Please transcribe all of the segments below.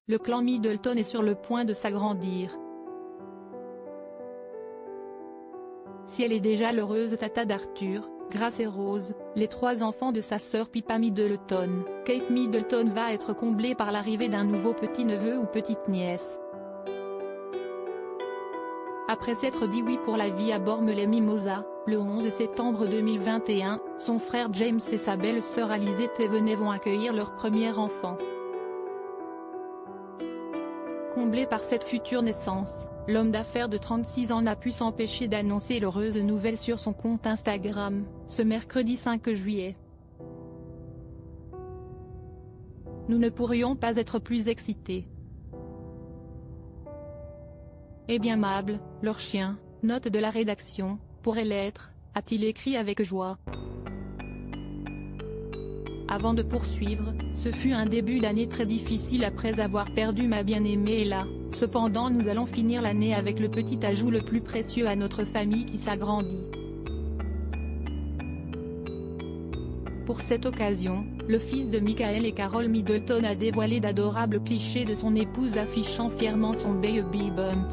le clan Middleton est sur le point de s'agrandir. Si elle est déjà l'heureuse tata d'Arthur, Grace et Rose, les 3 enfants de sa sœur Pippa Middleton, Kate Middleton va être comblée par l'arrivée d'un nouveau petit-neveu ou petite-nièce. Après s'être dit oui pour la vie à Bormes-les-Mimosas, le 11 septembre 2021, son frère James et sa belle-sœur Alizée Thévenet vont accueillir leur premier enfant. Comblé par cette future naissance, l'homme d'affaires de 36 ans n'a pu s'empêcher d'annoncer l'heureuse nouvelle sur son compte Instagram, ce mercredi 5 juillet. Nous ne pourrions pas être plus excités. Eh bien Mable, leur chien, note de la rédaction, pourrait l'être, a-t-il écrit avec joie. Avant de poursuivre, ce fut un début d'année très difficile après avoir perdu ma bien-aimée Ella, cependant nous allons finir l'année avec le petit ajout le plus précieux à notre famille qui s'agrandit. Pour cette occasion, le fils de Michael et Carol Middleton a dévoilé d'adorables clichés de son épouse affichant fièrement son baby bump.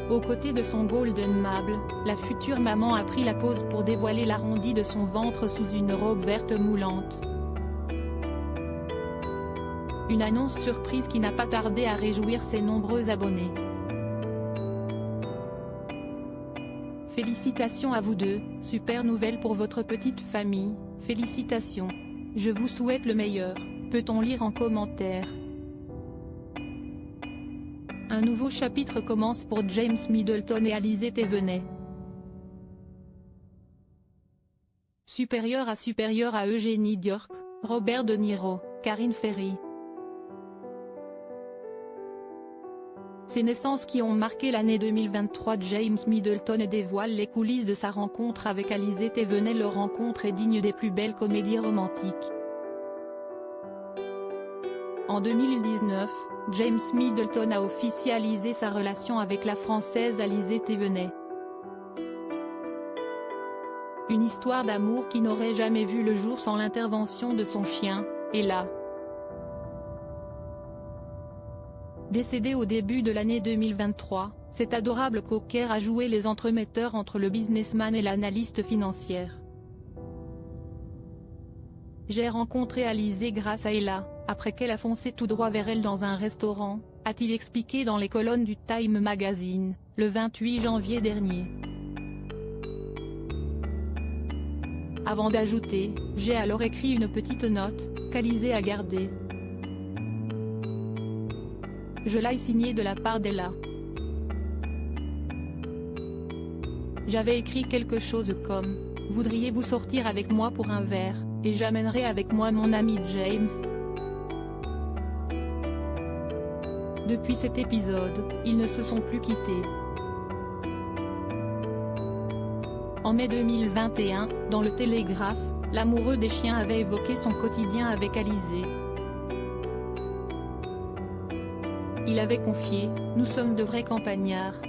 Aux côtés de son Golden Mable, la future maman a pris la pose pour dévoiler l'arrondi de son ventre sous une robe verte moulante. Une annonce surprise qui n'a pas tardé à réjouir ses nombreux abonnés. Félicitations à vous deux, super nouvelle pour votre petite famille, félicitations. Je vous souhaite le meilleur, peut-on lire en commentaire. Un nouveau chapitre commence pour James Middleton et Alizée Thévenet. Supérieur à Eugénie Diorc, Robert De Niro, Karine Ferry. Ces naissances qui ont marqué l'année 2023, James Middleton dévoile les coulisses de sa rencontre avec Alizée Thévenet. Leur rencontre est digne des plus belles comédies romantiques. En 2019, James Middleton a officialisé sa relation avec la Française Alizée Thévenet. Une histoire d'amour qui n'aurait jamais vu le jour sans l'intervention de son chien, Ella. Décédé au début de l'année 2023, cet adorable cocker a joué les entremetteurs entre le businessman et l'analyste financière. J'ai rencontré Alizée grâce à Ella, après qu'elle a foncé tout droit vers elle dans un restaurant, a-t-il expliqué dans les colonnes du Time Magazine, le 28 janvier dernier. Avant d'ajouter, j'ai alors écrit une petite note, qu'Alizée a gardée. Je l'ai signée de la part d'Ella. J'avais écrit quelque chose comme « Voudriez-vous sortir avec moi pour un verre, et j'amènerai avec moi mon ami James ?» Depuis cet épisode, ils ne se sont plus quittés. En mai 2021, dans le Télégraphe, l'amoureux des chiens avait évoqué son quotidien avec Alizée. Il avait confié « Nous sommes de vrais campagnards.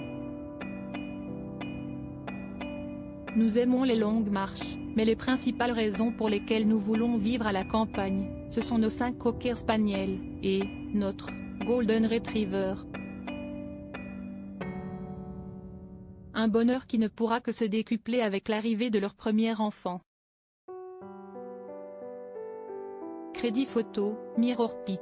Nous aimons les longues marches, mais les principales raisons pour lesquelles nous voulons vivre à la campagne, ce sont nos 5 cocker spaniels, et notre Golden Retriever. Un bonheur qui ne pourra que se décupler avec l'arrivée de leur premier enfant. Crédit photo, Mirror Pics.